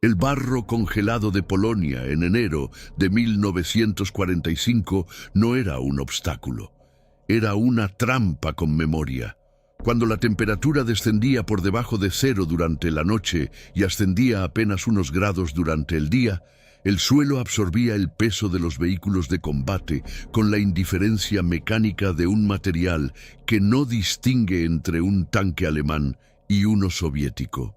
El barro congelado de Polonia en enero de 1945 no era un obstáculo, era una trampa con memoria. Cuando la temperatura descendía por debajo de cero durante la noche y ascendía apenas unos grados durante el día, el suelo absorbía el peso de los vehículos de combate con la indiferencia mecánica de un material que no distingue entre un tanque alemán y uno soviético.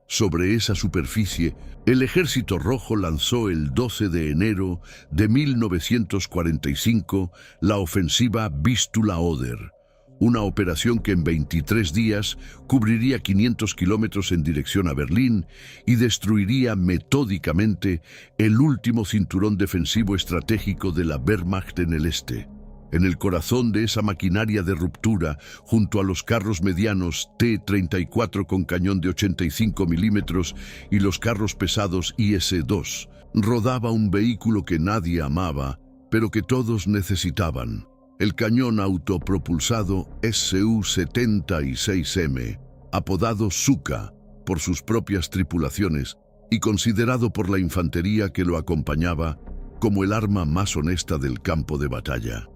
Sobre esa superficie, el Ejército Rojo lanzó el 12 de enero de 1945 la ofensiva Vístula-Oder, una operación que en 23 días cubriría 500 kilómetros en dirección a Berlín y destruiría metódicamente el último cinturón defensivo estratégico de la Wehrmacht en el este. En el corazón de esa maquinaria de ruptura, junto a los carros medianos T-34 con cañón de 85 milímetros y los carros pesados IS-2, rodaba un vehículo que nadie amaba, pero que todos necesitaban: el cañón autopropulsado Su-76M, apodado Suka por sus propias tripulaciones y considerado por la infantería que lo acompañaba como el arma más honesta del campo de batalla.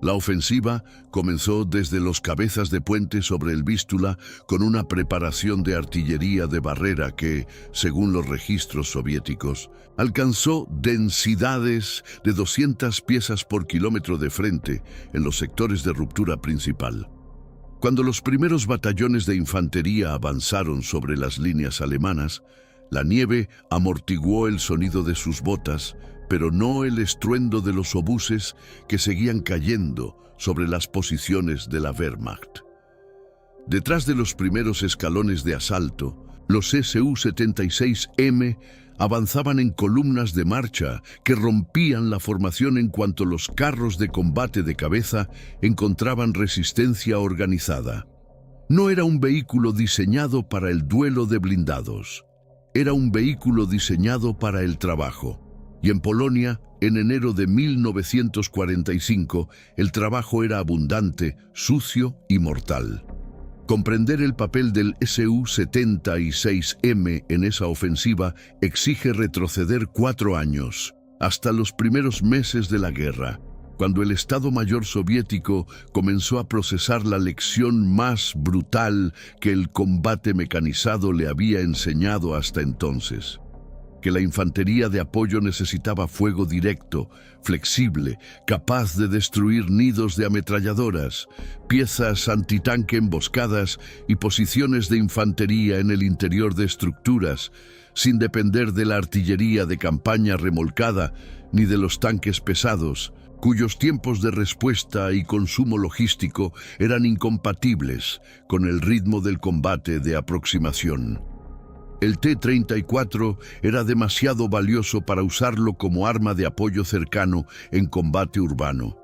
La ofensiva comenzó desde los cabezas de puente sobre el Vístula con una preparación de artillería de barrera que, según los registros soviéticos, alcanzó densidades de 200 piezas por kilómetro de frente en los sectores de ruptura principal. Cuando los primeros batallones de infantería avanzaron sobre las líneas alemanas, la nieve amortiguó el sonido de sus botas, pero no el estruendo de los obuses que seguían cayendo sobre las posiciones de la Wehrmacht. Detrás de los primeros escalones de asalto, los Su-76M avanzaban en columnas de marcha que rompían la formación en cuanto los carros de combate de cabeza encontraban resistencia organizada. No era un vehículo diseñado para el duelo de blindados, era un vehículo diseñado para el trabajo. Y en Polonia, en enero de 1945, el trabajo era abundante, sucio y mortal. Comprender el papel del Su-76M en esa ofensiva exige retroceder 4 años, hasta los primeros meses de la guerra, cuando el Estado Mayor soviético comenzó a procesar la lección más brutal que el combate mecanizado le había enseñado hasta entonces: que la infantería de apoyo necesitaba fuego directo, flexible, capaz de destruir nidos de ametralladoras, piezas antitanque emboscadas y posiciones de infantería en el interior de estructuras, sin depender de la artillería de campaña remolcada ni de los tanques pesados, cuyos tiempos de respuesta y consumo logístico eran incompatibles con el ritmo del combate de aproximación. El T-34 era demasiado valioso para usarlo como arma de apoyo cercano en combate urbano.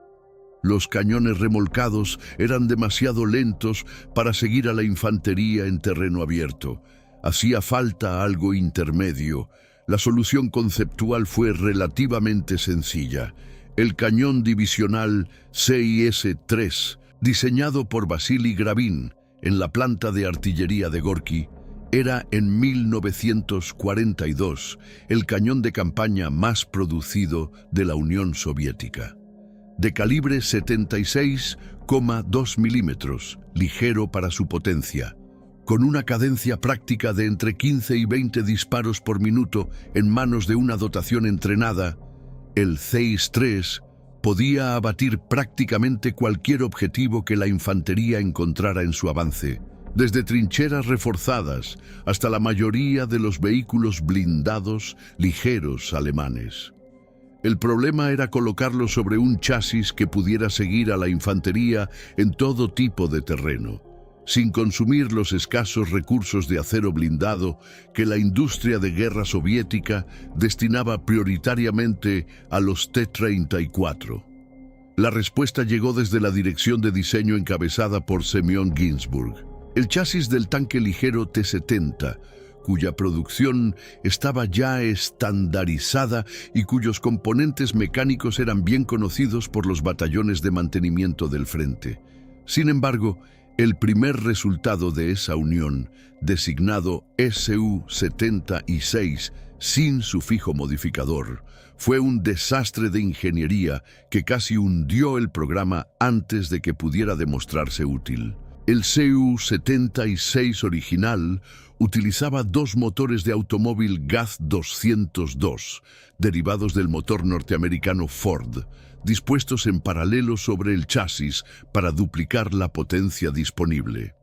Los cañones remolcados eran demasiado lentos para seguir a la infantería en terreno abierto. Hacía falta algo intermedio. La solución conceptual fue relativamente sencilla: el cañón divisional CIS-3, diseñado por Vasily Gravin en la planta de artillería de Gorki, era en 1942 el cañón de campaña más producido de la Unión Soviética. De calibre 76,2 milímetros, ligero para su potencia, con una cadencia práctica de entre 15 y 20 disparos por minuto en manos de una dotación entrenada, el CIS-3 podía abatir prácticamente cualquier objetivo que la infantería encontrara en su avance, desde trincheras reforzadas hasta la mayoría de los vehículos blindados ligeros alemanes. El problema era colocarlo sobre un chasis que pudiera seguir a la infantería en todo tipo de terreno, sin consumir los escasos recursos de acero blindado que la industria de guerra soviética destinaba prioritariamente a los T-34. La respuesta llegó desde la dirección de diseño encabezada por Semyon Ginsburg. El chasis del tanque ligero T-70, cuya producción estaba ya estandarizada y cuyos componentes mecánicos eran bien conocidos por los batallones de mantenimiento del frente. Sin embargo, El primer resultado de esa unión, designado Su-76 sin sufijo modificador, fue un desastre de ingeniería que casi hundió el programa antes de que pudiera demostrarse útil. El Su-76 original utilizaba dos motores de automóvil GAZ-202, derivados del motor norteamericano Ford, dispuestos en paralelo sobre el chasis para duplicar la potencia disponible.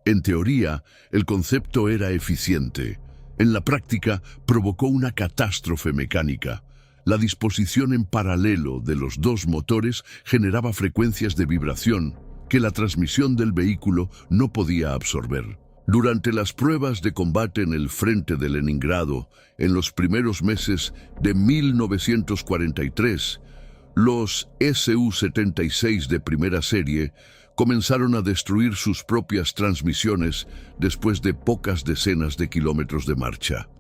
En teoría, el concepto era eficiente. En la práctica, provocó una catástrofe mecánica. La disposición en paralelo de los dos motores generaba frecuencias de vibración que la transmisión del vehículo no podía absorber. Durante las pruebas de combate en el frente de Leningrado, en los primeros meses de 1943, los Su-76 de primera serie comenzaron a destruir sus propias transmisiones después de pocas decenas de kilómetros de marcha.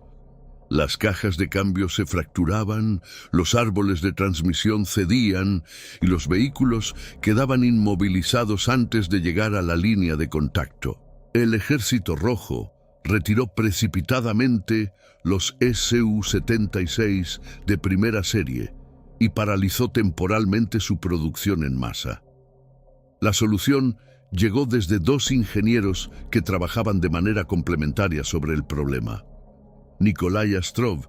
Las cajas de cambio se fracturaban, los árboles de transmisión cedían y los vehículos quedaban inmovilizados antes de llegar a la línea de contacto. El Ejército Rojo retiró precipitadamente los Su-76 de primera serie y paralizó temporalmente su producción en masa. La solución llegó desde dos ingenieros que trabajaban de manera complementaria sobre el problema. Nikolai Astrov,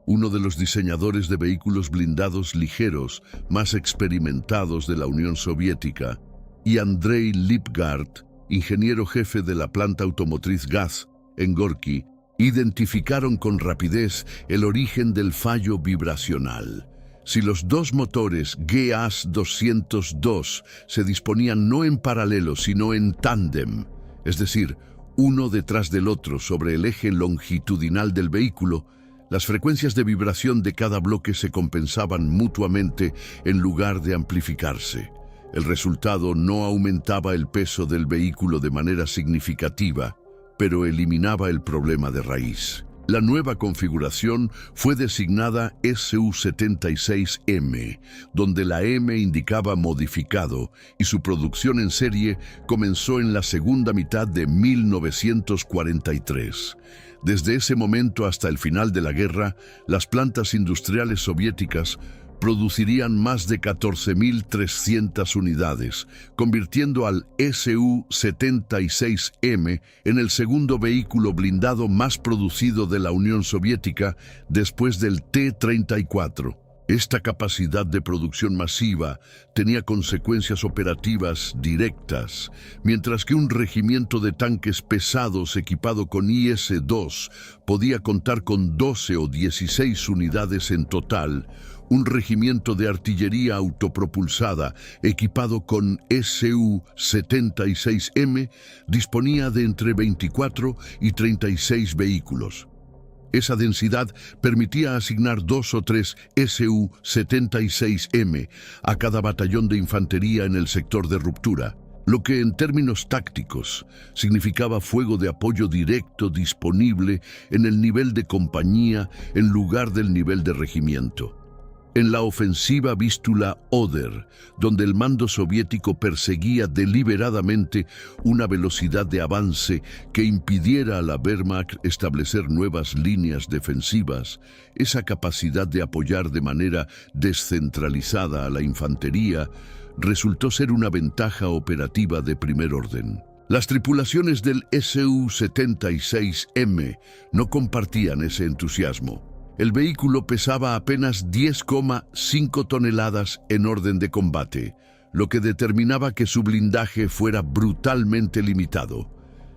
uno de los diseñadores de vehículos blindados ligeros más experimentados de la Unión Soviética, y Andrei Lipgard, ingeniero jefe de la planta automotriz GAZ en Gorky, identificaron con rapidez el origen del fallo vibracional. Si los dos motores GAZ-202 se disponían no en paralelo sino en tándem, es decir, uno detrás del otro sobre el eje longitudinal del vehículo, las frecuencias de vibración de cada bloque se compensaban mutuamente en lugar de amplificarse. El resultado no aumentaba el peso del vehículo de manera significativa, pero eliminaba el problema de raíz. La nueva configuración fue designada Su-76M, donde la M indicaba modificado, y su producción en serie comenzó en la segunda mitad de 1943. Desde ese momento hasta el final de la guerra, las plantas industriales soviéticas producirían más de 14.300 unidades, convirtiendo al Su-76M en el segundo vehículo blindado más producido de la Unión Soviética después del T-34. Esta capacidad de producción masiva tenía consecuencias operativas directas, mientras que un regimiento de tanques pesados equipado con IS-2 podía contar con 12 o 16 unidades en total. Un regimiento de artillería autopropulsada equipado con Su-76M disponía de entre 24 y 36 vehículos. Esa densidad permitía asignar 2 o 3 Su-76M a cada batallón de infantería en el sector de ruptura, lo que en términos tácticos significaba fuego de apoyo directo disponible en el nivel de compañía en lugar del nivel de regimiento. En la ofensiva Vístula Oder, donde el mando soviético perseguía deliberadamente una velocidad de avance que impidiera a la Wehrmacht establecer nuevas líneas defensivas, esa capacidad de apoyar de manera descentralizada a la infantería resultó ser una ventaja operativa de primer orden. Las tripulaciones del Su-76M no compartían ese entusiasmo. El vehículo pesaba apenas 10,5 toneladas en orden de combate, lo que determinaba que su blindaje fuera brutalmente limitado.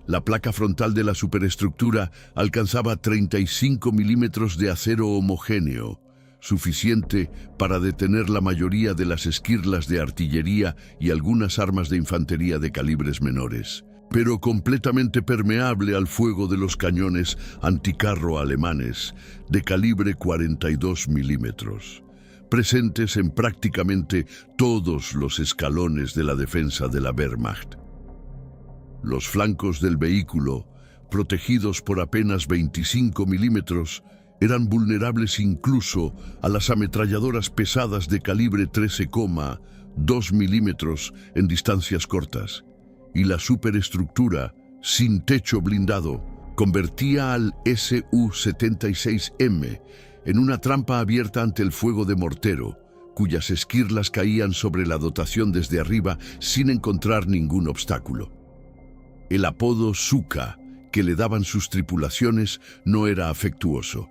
La placa frontal de la superestructura alcanzaba 35 milímetros de acero homogéneo, suficiente para detener la mayoría de las esquirlas de artillería y algunas armas de infantería de calibres menores, pero completamente permeable al fuego de los cañones anticarro alemanes de calibre 42 milímetros, presentes en prácticamente todos los escalones de la defensa de la Wehrmacht. Los flancos del vehículo, protegidos por apenas 25 milímetros, eran vulnerables incluso a las ametralladoras pesadas de calibre 13,2 milímetros en distancias cortas. y la superestructura, sin techo blindado, convertía al Su-76M en una trampa abierta ante el fuego de mortero, cuyas esquirlas caían sobre la dotación desde arriba sin encontrar ningún obstáculo. El apodo Suka que le daban sus tripulaciones no era afectuoso.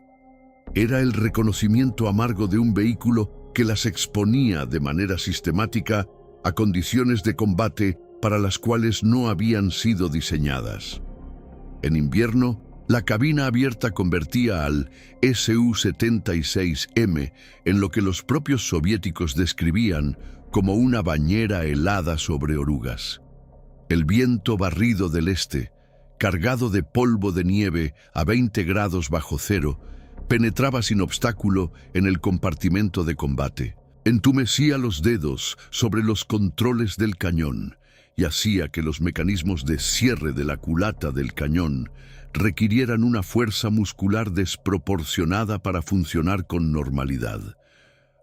Era el reconocimiento amargo de un vehículo que las exponía de manera sistemática a condiciones de combate para las cuales no habían sido diseñadas. En invierno, la cabina abierta convertía al Su-76M en lo que los propios soviéticos describían como una bañera helada sobre orugas. El viento barrido del este, cargado de polvo de nieve a 20 grados bajo cero, penetraba sin obstáculo en el compartimento de combate. Entumecía los dedos sobre los controles del cañón y hacía que los mecanismos de cierre de la culata del cañón requirieran una fuerza muscular desproporcionada para funcionar con normalidad.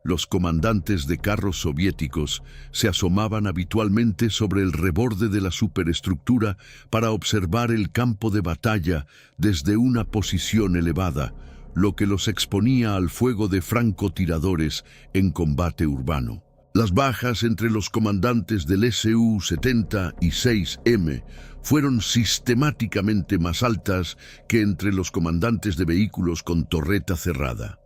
Los comandantes de carros soviéticos se asomaban habitualmente sobre el reborde de la superestructura para observar el campo de batalla desde una posición elevada, lo que los exponía al fuego de francotiradores en combate urbano. Las bajas entre los comandantes del Su-76M fueron sistemáticamente más altas que entre los comandantes de vehículos con torreta cerrada.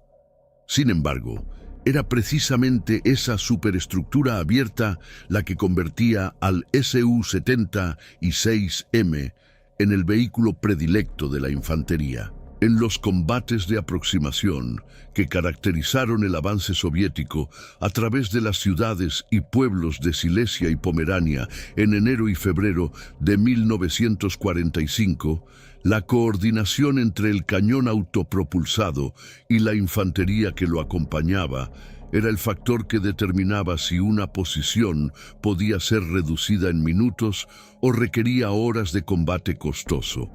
Sin embargo, era precisamente esa superestructura abierta la que convertía al Su-76M en el vehículo predilecto de la infantería. En los combates de aproximación que caracterizaron el avance soviético a través de las ciudades y pueblos de Silesia y Pomerania en enero y febrero de 1945, la coordinación entre el cañón autopropulsado y la infantería que lo acompañaba era el factor que determinaba si una posición podía ser reducida en minutos o requería horas de combate costoso.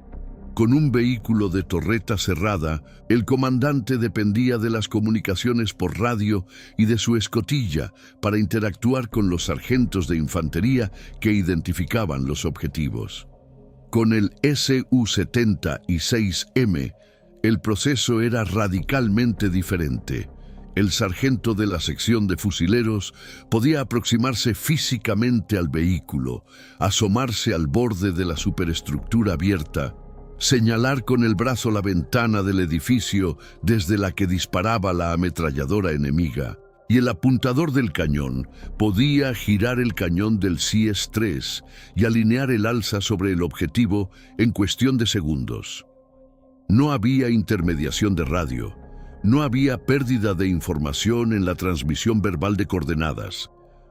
Con un vehículo de torreta cerrada, el comandante dependía de las comunicaciones por radio y de su escotilla para interactuar con los sargentos de infantería que identificaban los objetivos. Con el Su-76M, el proceso era radicalmente diferente. El sargento de la sección de fusileros podía aproximarse físicamente al vehículo, asomarse al borde de la superestructura abierta, señalar con el brazo la ventana del edificio desde la que disparaba la ametralladora enemiga, y el apuntador del cañón podía girar el cañón del CS-3 y alinear el alza sobre el objetivo en cuestión de segundos. No había intermediación de radio, no había pérdida de información en la transmisión verbal de coordenadas,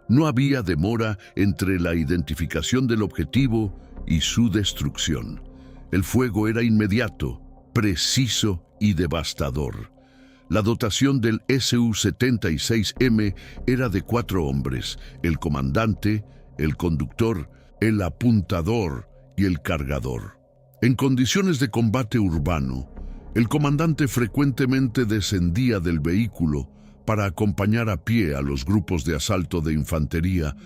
no había demora entre la identificación del objetivo y su destrucción. El fuego era inmediato, preciso y devastador. La dotación del Su-76M era de 4 hombres: el comandante, el conductor, el apuntador y el cargador. En condiciones de combate urbano, el comandante frecuentemente descendía del vehículo para acompañar a pie a los grupos de asalto de infantería,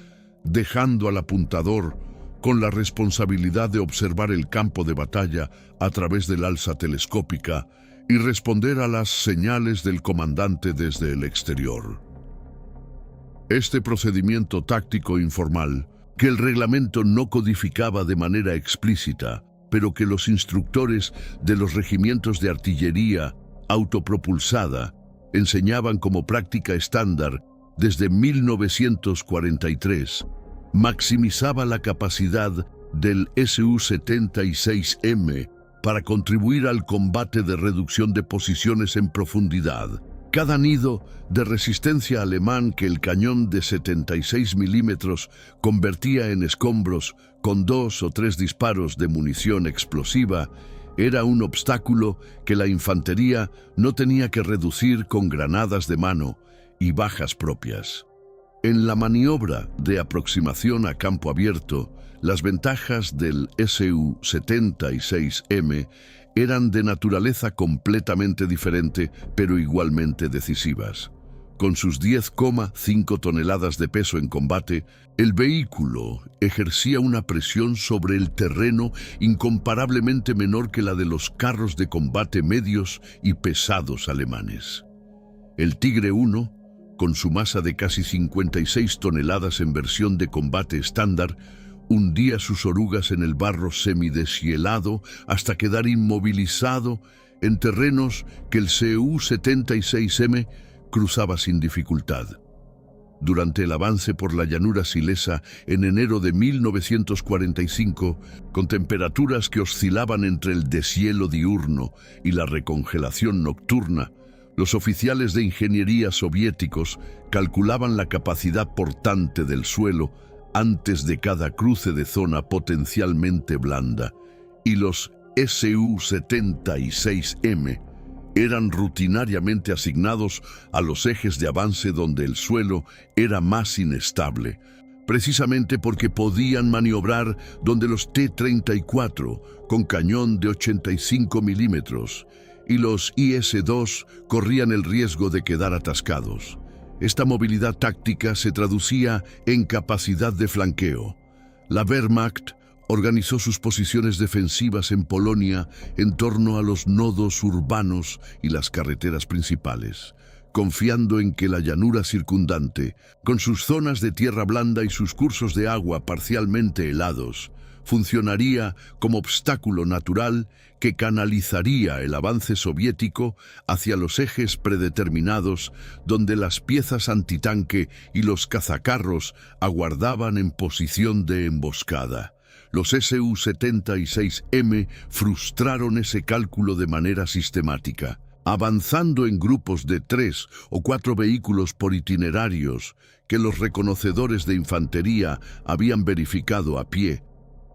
dejando al apuntador con la responsabilidad de observar el campo de batalla a través del alza telescópica y responder a las señales del comandante desde el exterior. Este procedimiento táctico informal, que el reglamento no codificaba de manera explícita, pero que los instructores de los regimientos de artillería autopropulsada enseñaban como práctica estándar desde 1943, maximizaba la capacidad del Su-76M para contribuir al combate de reducción de posiciones en profundidad. Cada nido de resistencia alemán que el cañón de 76 milímetros convertía en escombros con 2 o 3 disparos de munición explosiva era un obstáculo que la infantería no tenía que reducir con granadas de mano y bajas propias. En la maniobra de aproximación a campo abierto, las ventajas del Su-76M eran de naturaleza completamente diferente, pero igualmente decisivas. Con sus 10,5 toneladas de peso en combate, el vehículo ejercía una presión sobre el terreno incomparablemente menor que la de los carros de combate medios y pesados alemanes. El Tigre I, con su masa de casi 56 toneladas en versión de combate estándar, hundía sus orugas en el barro semideshielado hasta quedar inmovilizado en terrenos que el Cu-76M cruzaba sin dificultad. Durante el avance por la llanura silesa en enero de 1945, con temperaturas que oscilaban entre el deshielo diurno y la recongelación nocturna, los oficiales de ingeniería soviéticos calculaban la capacidad portante del suelo antes de cada cruce de zona potencialmente blanda, y los Su-76M eran rutinariamente asignados a los ejes de avance donde el suelo era más inestable, precisamente porque podían maniobrar donde los T-34 con cañón de 85 milímetros y los IS-2 corrían el riesgo de quedar atascados. Esta movilidad táctica se traducía en capacidad de flanqueo. La Wehrmacht organizó sus posiciones defensivas en Polonia en torno a los nodos urbanos y las carreteras principales, confiando en que la llanura circundante, con sus zonas de tierra blanda y sus cursos de agua parcialmente helados, funcionaría como obstáculo natural que canalizaría el avance soviético hacia los ejes predeterminados donde las piezas antitanque y los cazacarros aguardaban en posición de emboscada. Los Su-76M frustraron ese cálculo de manera sistemática, avanzando en grupos de 3 o 4 vehículos por itinerarios que los reconocedores de infantería habían verificado a pie.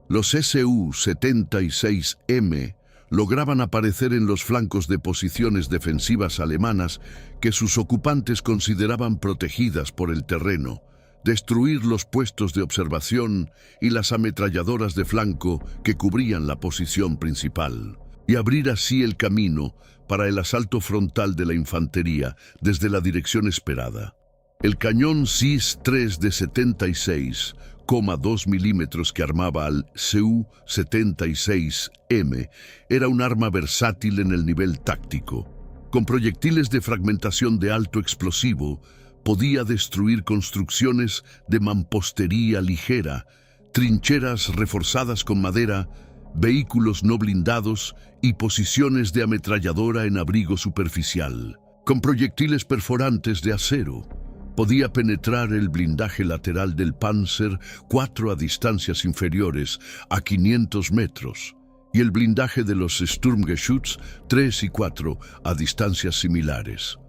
Los Su-76M lograban aparecer en los flancos de posiciones defensivas alemanas que sus ocupantes consideraban protegidas por el terreno, destruir los puestos de observación y las ametralladoras de flanco que cubrían la posición principal, y abrir así el camino para el asalto frontal de la infantería desde la dirección esperada. El cañón SIS-3 de 76,2 milímetros que armaba al Su-76M era un arma versátil en el nivel táctico. Con proyectiles de fragmentación de alto explosivo, podía destruir construcciones de mampostería ligera, trincheras reforzadas con madera, vehículos no blindados y posiciones de ametralladora en abrigo superficial. Con proyectiles perforantes de acero, podía penetrar el blindaje lateral del Panzer IV a distancias inferiores a 500 metros y el blindaje de los Sturmgeschütz 3 y 4 a distancias similares.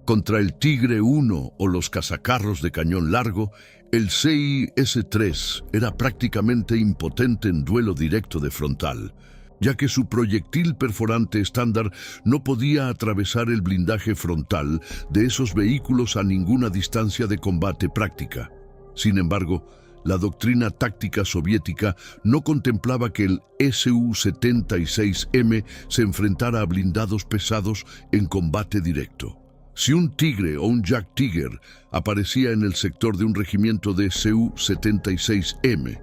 Contra el Tigre I o los cazacarros de cañón largo, el CIS-3 era prácticamente impotente en duelo directo de frontal, ya que su proyectil perforante estándar no podía atravesar el blindaje frontal de esos vehículos a ninguna distancia de combate práctica. Sin embargo, la doctrina táctica soviética no contemplaba que el Su-76M se enfrentara a blindados pesados en combate directo. Si un Tigre o un Jagdtiger aparecía en el sector de un regimiento de Su-76M,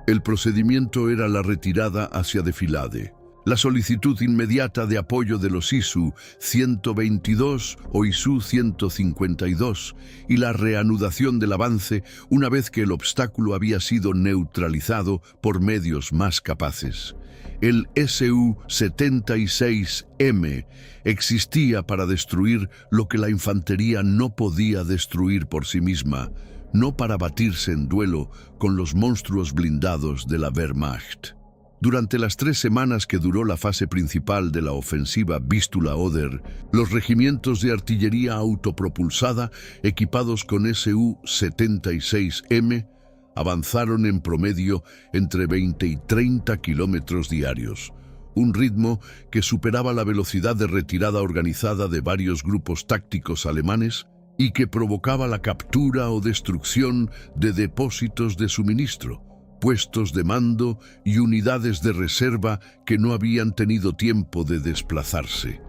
el procedimiento era la retirada hacia Defilade, la solicitud inmediata de apoyo de los ISU-122 o ISU-152 y la reanudación del avance una vez que el obstáculo había sido neutralizado por medios más capaces. El Su-76M existía para destruir lo que la infantería no podía destruir por sí misma, no para batirse en duelo con los monstruos blindados de la Wehrmacht. Durante las 3 semanas que duró la fase principal de la ofensiva Vístula-Oder, los regimientos de artillería autopropulsada equipados con Su-76M avanzaron en promedio entre 20 y 30 kilómetros diarios, un ritmo que superaba la velocidad de retirada organizada de varios grupos tácticos alemanes y que provocaba la captura o destrucción de depósitos de suministro, puestos de mando y unidades de reserva que no habían tenido tiempo de desplazarse.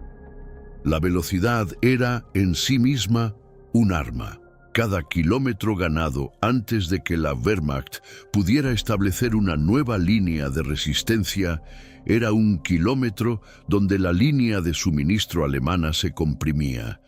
La velocidad era, en sí misma, un arma. Cada kilómetro ganado antes de que la Wehrmacht pudiera establecer una nueva línea de resistencia era un kilómetro donde la línea de suministro alemana se comprimía,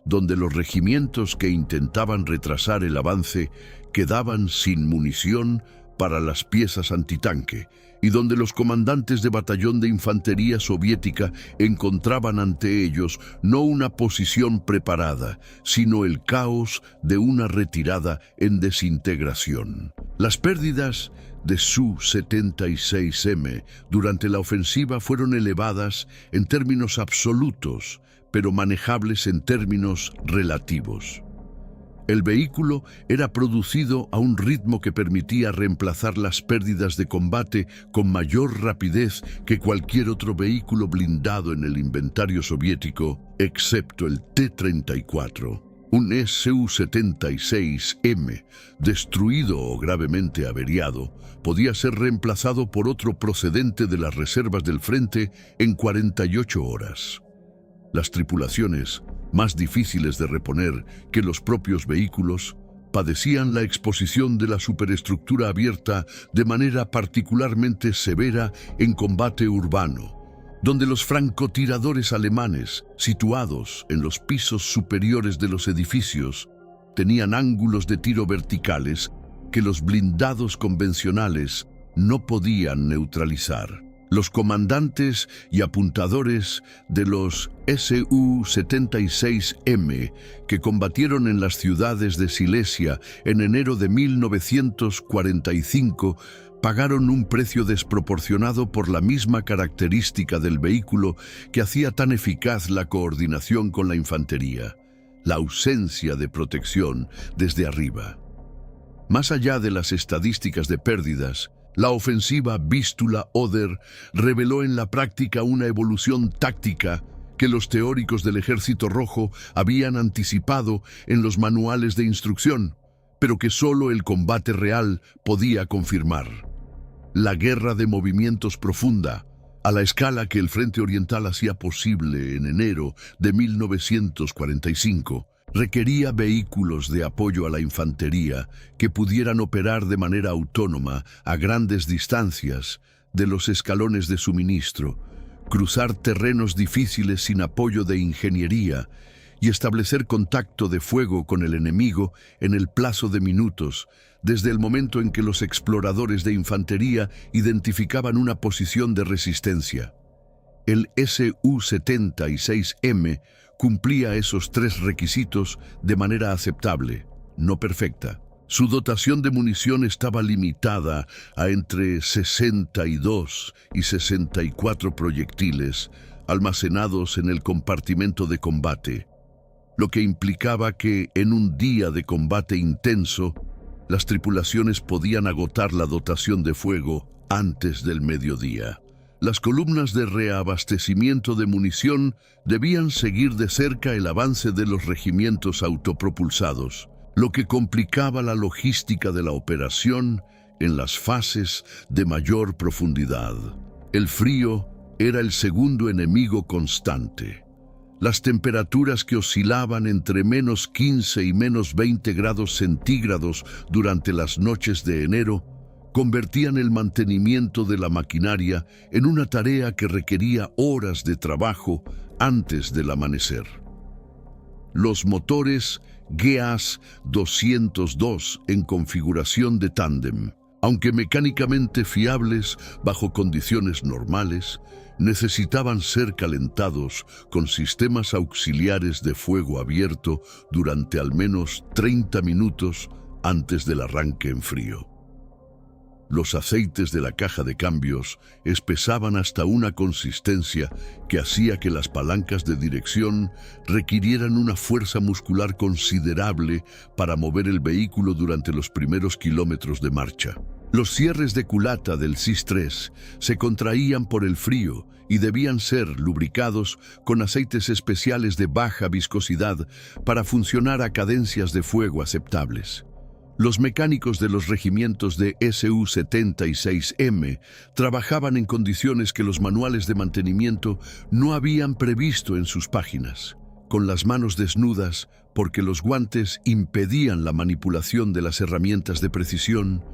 donde los regimientos que intentaban retrasar el avance quedaban sin munición para las piezas antitanque, y donde los comandantes de batallón de infantería soviética encontraban ante ellos no una posición preparada, sino el caos de una retirada en desintegración. Las pérdidas de Su-76M durante la ofensiva fueron elevadas en términos absolutos, pero manejables en términos relativos. El vehículo era producido a un ritmo que permitía reemplazar las pérdidas de combate con mayor rapidez que cualquier otro vehículo blindado en el inventario soviético, excepto el T-34. Un Su-76M, destruido o gravemente averiado, podía ser reemplazado por otro procedente de las reservas del frente en 48 horas. Las tripulaciones, más difíciles de reponer que los propios vehículos, padecían la exposición de la superestructura abierta de manera particularmente severa en combate urbano, donde los francotiradores alemanes, situados en los pisos superiores de los edificios, tenían ángulos de tiro verticales que los blindados convencionales no podían neutralizar. Los comandantes y apuntadores de los Su-76M que combatieron en las ciudades de Silesia en enero de 1945 pagaron un precio desproporcionado por la misma característica del vehículo que hacía tan eficaz la coordinación con la infantería: la ausencia de protección desde arriba. Más allá de las estadísticas de pérdidas, la ofensiva Vístula-Oder reveló en la práctica una evolución táctica que los teóricos del Ejército Rojo habían anticipado en los manuales de instrucción, pero que solo el combate real podía confirmar. La guerra de movimientos profunda, a la escala que el Frente Oriental hacía posible en enero de 1945, requería vehículos de apoyo a la infantería que pudieran operar de manera autónoma a grandes distancias de los escalones de suministro, cruzar terrenos difíciles sin apoyo de ingeniería y establecer contacto de fuego con el enemigo en el plazo de minutos, desde el momento en que los exploradores de infantería identificaban una posición de resistencia. El Su-76M cumplía esos tres requisitos de manera aceptable, no perfecta. Su dotación de munición estaba limitada a entre 62 y 64 proyectiles almacenados en el compartimento de combate, lo que implicaba que en un día de combate intenso, las tripulaciones podían agotar la dotación de fuego antes del mediodía. Las columnas de reabastecimiento de munición debían seguir de cerca el avance de los regimientos autopropulsados, lo que complicaba la logística de la operación en las fases de mayor profundidad. El frío era el segundo enemigo constante. Las temperaturas que oscilaban entre -15 y -20 grados centígrados durante las noches de enero convertían el mantenimiento de la maquinaria en una tarea que requería horas de trabajo antes del amanecer. Los motores GEAS 202 en configuración de tándem, aunque mecánicamente fiables bajo condiciones normales, necesitaban ser calentados con sistemas auxiliares de fuego abierto durante al menos 30 minutos antes del arranque en frío. Los aceites de la caja de cambios espesaban hasta una consistencia que hacía que las palancas de dirección requirieran una fuerza muscular considerable para mover el vehículo durante los primeros kilómetros de marcha. Los cierres de culata del SIS-3 se contraían por el frío y debían ser lubricados con aceites especiales de baja viscosidad para funcionar a cadencias de fuego aceptables. Los mecánicos de los regimientos de Su-76M trabajaban en condiciones que los manuales de mantenimiento no habían previsto en sus páginas. con las manos desnudas porque los guantes impedían la manipulación de las herramientas de precisión,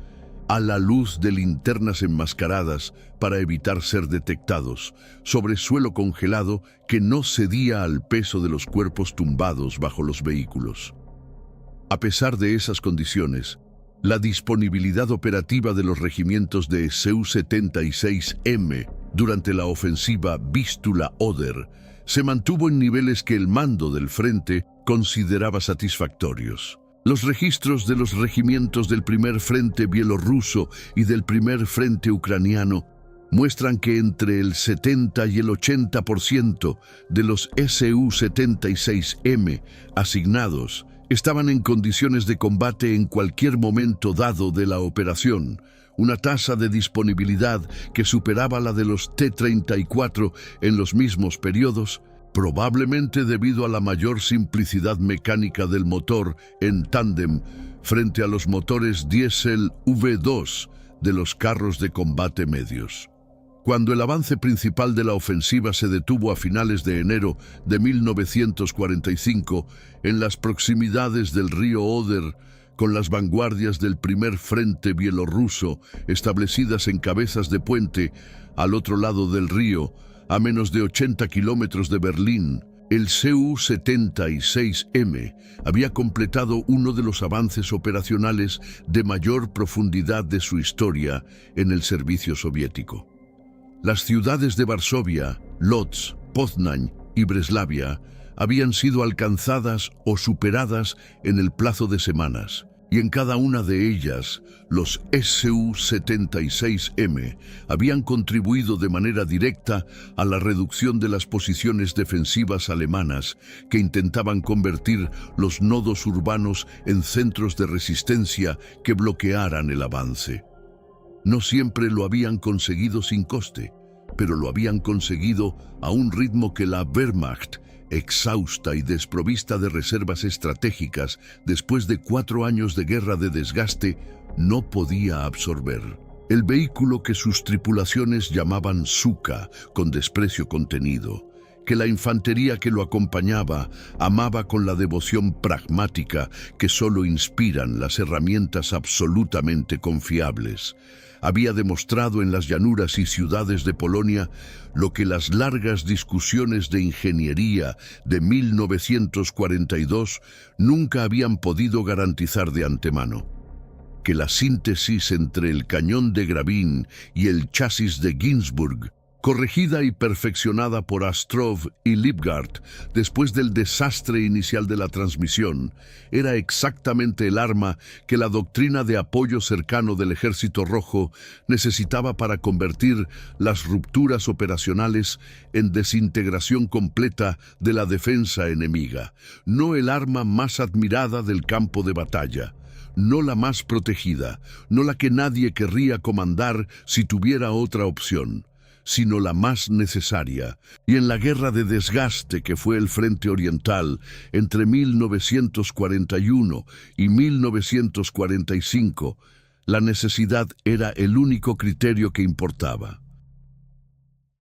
a la luz de linternas enmascaradas para evitar ser detectados, sobre suelo congelado que no cedía al peso de los cuerpos tumbados bajo los vehículos. A pesar de esas condiciones, la disponibilidad operativa de los regimientos de Su-76M durante la ofensiva Vístula-Oder se mantuvo en niveles que el mando del frente consideraba satisfactorios. Los registros de los regimientos del primer frente bielorruso y del primer frente ucraniano muestran que entre el 70 y el 80% de los Su-76M asignados estaban en condiciones de combate en cualquier momento dado de la operación, una tasa de disponibilidad que superaba la de los T-34 en los mismos periodos, probablemente debido a la mayor simplicidad mecánica del motor en tándem frente a los motores diésel V2 de los carros de combate medios. Cuando el avance principal de la ofensiva se detuvo a finales de enero de 1945 en las proximidades del río Oder, con las vanguardias del primer frente bielorruso establecidas en cabezas de puente al otro lado del río, a menos de 80 kilómetros de Berlín, el Su-76M había completado uno de los avances operacionales de mayor profundidad de su historia en el servicio soviético. Las ciudades de Varsovia, Lodz, Poznań y Breslavia habían sido alcanzadas o superadas en el plazo de semanas, y en cada una de ellas los Su-76M habían contribuido de manera directa a la reducción de las posiciones defensivas alemanas que intentaban convertir los nodos urbanos en centros de resistencia que bloquearan el avance. No siempre lo habían conseguido sin coste, pero lo habían conseguido a un ritmo que la Wehrmacht, exhausta y desprovista de reservas estratégicas después de 4 años de guerra de desgaste, no podía absorber. El vehículo que sus tripulaciones llamaban Suka, con desprecio contenido, que la infantería que lo acompañaba amaba con la devoción pragmática que solo inspiran las herramientas absolutamente confiables, había demostrado en las llanuras y ciudades de Polonia lo que las largas discusiones de ingeniería de 1942 nunca habían podido garantizar de antemano: que la síntesis entre el cañón de Gravin y el chasis de Ginsburg, corregida y perfeccionada por Astrov y Liebgard después del desastre inicial de la transmisión, era exactamente el arma que la doctrina de apoyo cercano del Ejército Rojo necesitaba para convertir las rupturas operacionales en desintegración completa de la defensa enemiga, no el arma más admirada del campo de batalla, no la más protegida, no la que nadie querría comandar si tuviera otra opción, sino la más necesaria. Y en la guerra de desgaste que fue el Frente Oriental entre 1941 y 1945, la necesidad era el único criterio que importaba.